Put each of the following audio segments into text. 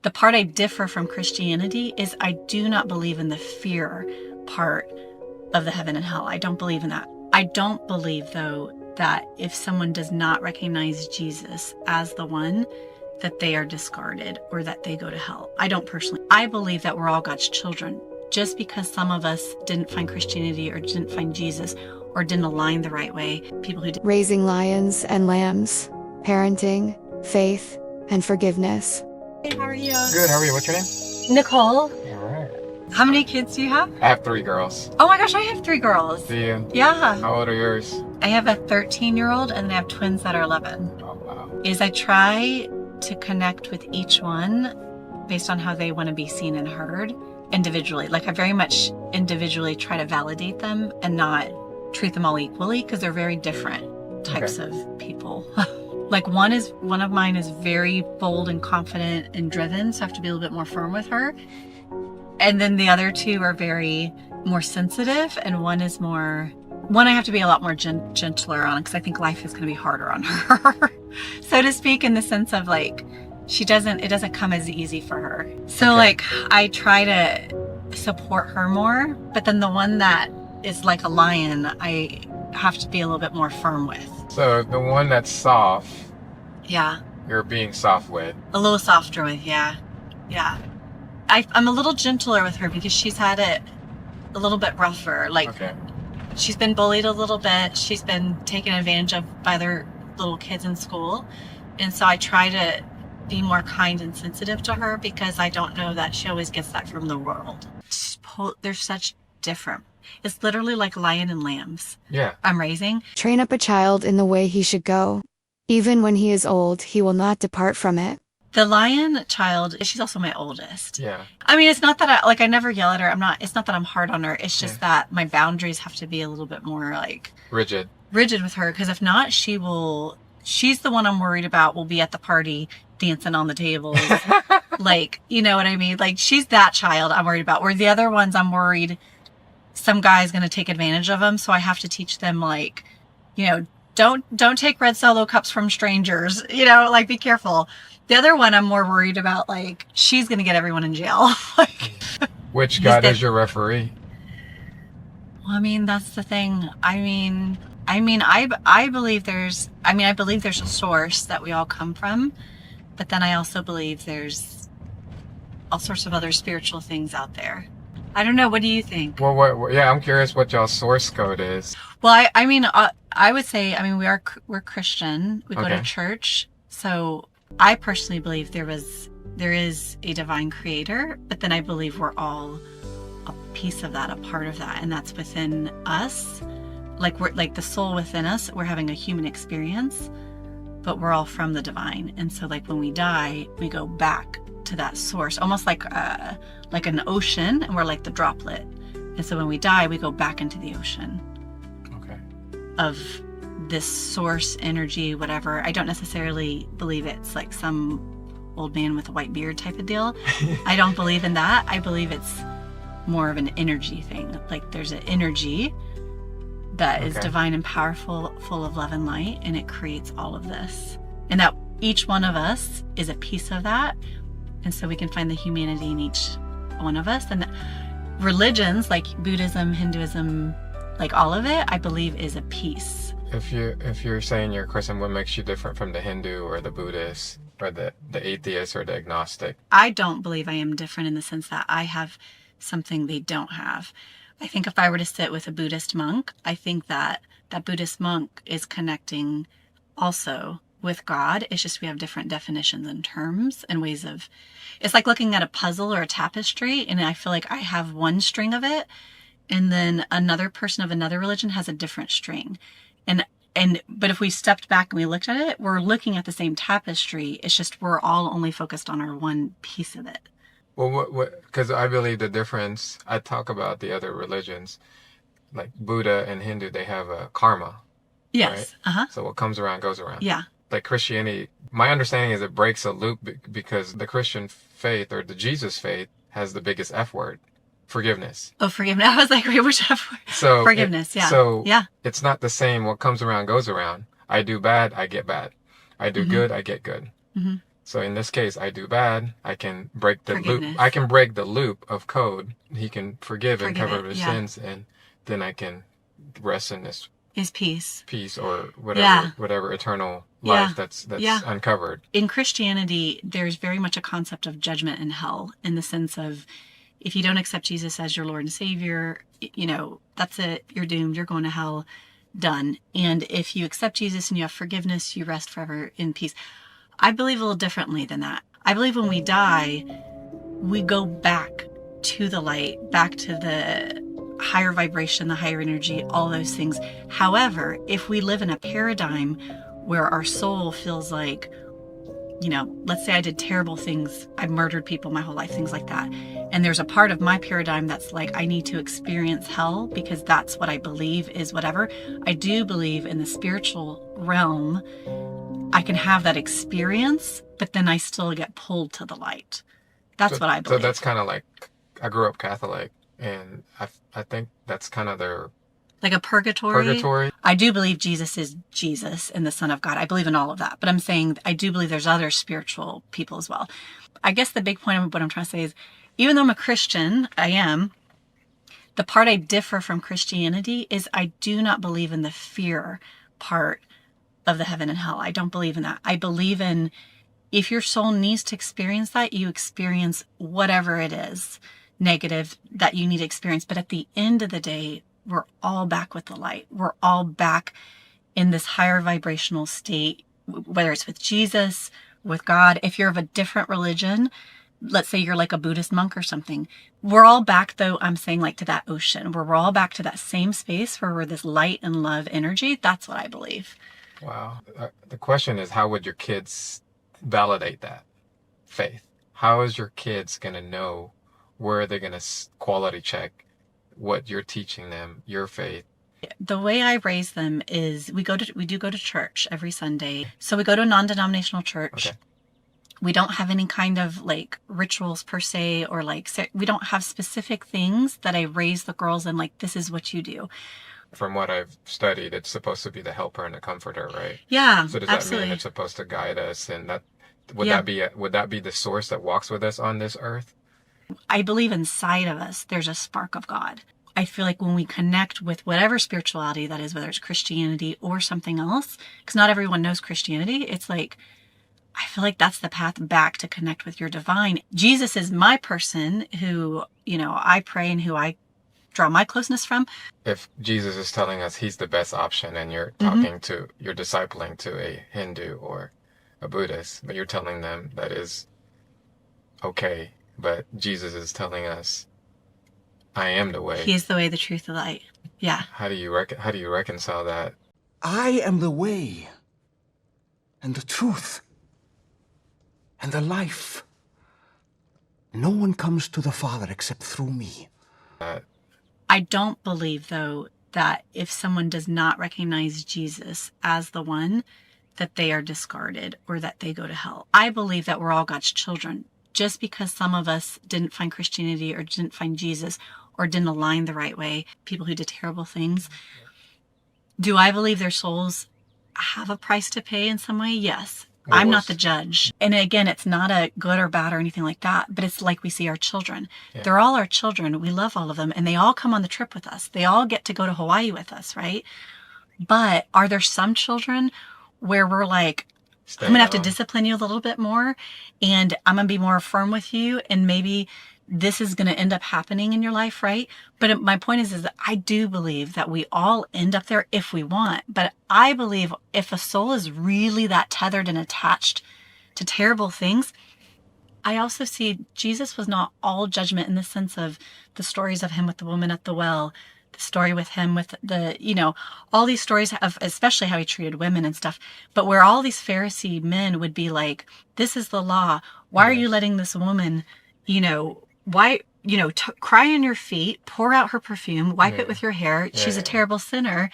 The part I differ from Christianity is I do not believe in the fear part of the heaven and hell. I don't believe in that. I don't believe, though, that if someone does not recognize Jesus as the one, that they are discarded or that they go to hell. I don't personally. I believe that we're all God's children. Just because some of us didn't find Christianity or didn't find Jesus or didn't align the right way, people who did. Raising lions and lambs, parenting, faith, and forgiveness. Hey, how are you? Good, how are you? What's your name? Nicole. All right. How many kids do you have? I have 3 girls. Oh my gosh, I have 3 girls. Do you? Yeah. How old are yours? I have a 13-year-old and then I have twins that are 11. Oh, wow. Is I try to connect with each one based on how they want to be seen and heard individually. Like I very much individually try to validate them and not treat them all equally because they're very different types of people. Like one of mine is very bold and confident and driven, so I have to be a little bit more firm with her. And then the other 2 are very more sensitive, and one I have to be a lot more gentler on because I think life is going to be harder on her, so to speak, in the sense of like it doesn't come as easy for her. So like I try to support her more, but then the one that is like a lion, I have to be a little bit more firm with. So the one that's soft, Yeah. you're being soft with. A little softer with, yeah. Yeah. I'm a little gentler with her because she's had it a little bit rougher. Like, she's been bullied a little bit. She's been taken advantage of by other little kids in school. And so I try to be more kind and sensitive to her because I don't know that she always gets that from the world. They're such different. It's literally like lion and lambs. Yeah. I'm raising. Train up a child in the way he should go. Even when he is old, he will not depart from it. The lion child, she's also my oldest. Yeah. I mean, it's not that I never yell at her. It's not that I'm hard on her. It's just that my boundaries have to be a little bit more like rigid with her. Because if not, she's the one I'm worried about will be at the party dancing on the tables. Like, you know what I mean? Like she's that child I'm worried about. Where the other ones I'm worried some guy's going to take advantage of them. So I have to teach them like, you know, don't take red Solo cups from strangers, you know, like be careful. The other one I'm more worried about, like, she's going to get everyone in jail. Which God is your referee? Well, I mean, that's the thing. I believe there's a source that we all come from, but then I also believe there's all sorts of other spiritual things out there. I don't know. What do you think? Well, yeah, I'm curious what y'all's source code is. Well, I would say, we're Christian. We go to church. So I personally believe there is a divine creator, but then I believe we're all a piece of that, a part of that, and that's within us. Like we're like the soul within us. We're having a human experience, but we're all from the divine. And so like when we die, we go back to that source, almost like an ocean, and we're like the droplet. And so when we die, we go back into the ocean of this source energy, whatever. I don't necessarily believe it's like some old man with a white beard type of deal. I don't believe in that. I believe it's more of an energy thing. Like there's an energy that is divine and powerful, full of love and light, and it creates all of this. And that each one of us is a piece of that. And so we can find the humanity in each one of us. And religions like Buddhism, Hinduism, like all of it, I believe is a piece. If you're saying you're Christian, what makes you different from the Hindu or the Buddhist or the atheist or the agnostic? I don't believe I am different in the sense that I have something they don't have. I think if I were to sit with a Buddhist monk, I think that Buddhist monk is connecting also with God. It's just we have different definitions and terms and ways of, it's like looking at a puzzle or a tapestry, and I feel like I have one string of it, and then another person of another religion has a different string. But if we stepped back and we looked at it, we're looking at the same tapestry. It's just we're all only focused on our one piece of it. Well, because I believe the difference, I talk about the other religions, like Buddha and Hindu, they have a karma. Yes. Right? So what comes around goes around. Yeah. Like Christianity, my understanding is it breaks a loop because the Christian faith or the Jesus faith has the biggest F word. Forgiveness. Oh, forgiveness. I was like, wait, which F word? So forgiveness, yeah. So yeah. It's not the same. What comes around goes around. I do bad, I get bad. I do good, I get good. Mm-hmm. So in this case, I do bad. I can break the loop. Forgiveness. I can break the loop of code. He can forgive and cover it, his yeah. sins, and then I can rest in this His peace. peace or whatever, Yeah. whatever eternal life that's uncovered. In Christianity, there's very much a concept of judgment and hell, in the sense of, if you don't accept Jesus as your Lord and Savior, you know, that's it. You're doomed. You're going to hell. Done. And if you accept Jesus and you have forgiveness, you rest forever in peace. I believe a little differently than that. I believe when we die, we go back to the light, back to the higher vibration, the higher energy, all those things. However, if we live in a paradigm where our soul feels like, you know, let's say I did terrible things, I murdered people my whole life, things like that. And there's a part of my paradigm that's like, I need to experience hell because that's what I believe is whatever. I do believe in the spiritual realm, I can have that experience, but then I still get pulled to the light. That's what I believe. So that's kind of like, I grew up Catholic, and I think that's kind of their... Like a purgatory. I do believe Jesus is Jesus and the Son of God. I believe in all of that. But I'm saying I do believe there's other spiritual people as well. I guess the big point of what I'm trying to say is, even though I'm a Christian, I am, the part I differ from Christianity is I do not believe in the fear part of the heaven and hell. I don't believe in that. I believe in, if your soul needs to experience that, you experience whatever it is negative that you need to experience. But at the end of the day, we're all back with the light. We're all back in this higher vibrational state, whether it's with Jesus, with God. If you're of a different religion, let's say you're like a Buddhist monk or something, we're all back, though, I'm saying, like to that ocean, where we're all back to that same space where we're this light and love energy. That's what I believe. Wow. The question is, how would your kids validate that faith? How is your kids going to know where they're going to quality check what you're teaching them, your faith? The way I raise them is we do go to church every Sunday. So we go to a non-denominational church. Okay. We don't have any kind of like rituals per se, or like, we don't have specific things that I raise the girls in, like, this is what you do. From what I've studied, it's supposed to be the helper and the comforter, right? Yeah, so does absolutely. That mean it's supposed to guide us, and that would that be the source that walks with us on this earth? I believe inside of us there's a spark of God. I feel like when we connect with whatever spirituality that is, whether it's Christianity or something else, because not everyone knows Christianity, it's like, I feel like that's the path back to connect with your divine. Jesus is my person who, you know, I pray and who I draw my closeness from. If Jesus is telling us he's the best option, and you're talking to, you're discipling to a Hindu or a Buddhist, but you're telling them that is okay, but Jesus is telling us, I am the way. He is the way, the truth, the light. Yeah. How do you reconcile that? I am the way and the truth and the life. No one comes to the Father except through me. I don't believe, though, that if someone does not recognize Jesus as the one, that they are discarded or that they go to hell. I believe that we're all God's children. Just because some of us didn't find Christianity or didn't find Jesus or didn't align the right way, people who did terrible things, do I believe their souls have a price to pay in some way? Yes. I'm not the judge. And again, it's not a good or bad or anything like that, but it's like we see our children. Yeah. They're all our children. We love all of them, and they all come on the trip with us. They all get to go to Hawaii with us, right? But are there some children where we're like, I'm going to have to discipline you a little bit more, and I'm going to be more firm with you, and maybe this is going to end up happening in your life, right? But my point is that I do believe that we all end up there if we want. But I believe if a soul is really that tethered and attached to terrible things, I also see Jesus was not all judgment in the sense of the stories of him with the woman at the well, the story with him with the, you know, all these stories of especially how he treated women and stuff, but where all these Pharisee men would be like, this is the law. Why are you letting this woman, you know, why, you know, cry on your feet, pour out her perfume, wipe it with your hair. She's a terrible sinner.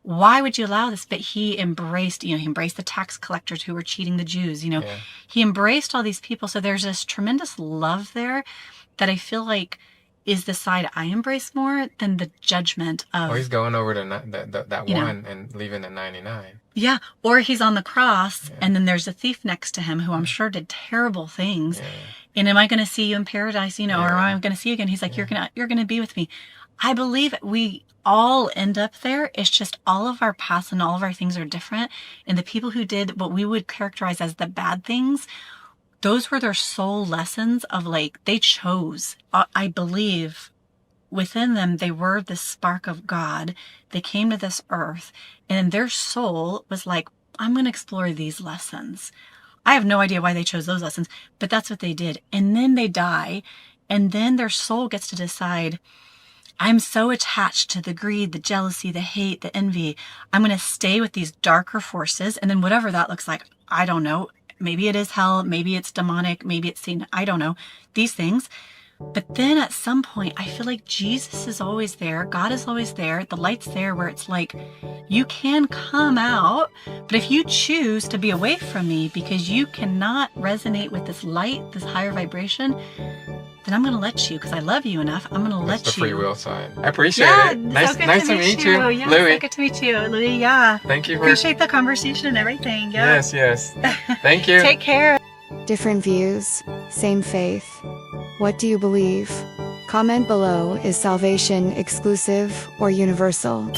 Why would you allow this? But he embraced, you know, he embraced the tax collectors who were cheating the Jews, you know, he embraced all these people. So there's this tremendous love there that I feel like is the side I embrace more than the judgment of... Oh, he's going over to that one and leaving the 99. Yeah, or he's on the cross, and then there's a thief next to him who I'm sure did terrible things. And am I going to see you in paradise, or am I going to see you again? He's like, you're gonna be with me. I believe we all end up there. It's just all of our past and all of our things are different. And the people who did what we would characterize as the bad things, those were their soul lessons of like, they chose, I believe, within them, they were the spark of God. They came to this earth and their soul was like, I'm going to explore these lessons. I have no idea why they chose those lessons, but that's what they did. And then they die. And then their soul gets to decide, I'm so attached to the greed, the jealousy, the hate, the envy. I'm going to stay with these darker forces. And then whatever that looks like, I don't know. Maybe it is hell. Maybe it's demonic. Maybe it's Satan. I don't know. These things. But then at some point, I feel like Jesus is always there. God is always there. The light's there where it's like, you can come out, but if you choose to be away from me because you cannot resonate with this light, this higher vibration, then I'm going to let you because I love you enough. I'm going to let you. That's the free will side. I appreciate it. Nice to meet you, Yeah, Louie. so good to meet you, Louie. Yeah. Thank you. Appreciate the conversation and everything. Yeah. Yes. Thank you. Take care. Different views, same faith. What do you believe? Comment below. Is salvation exclusive or universal?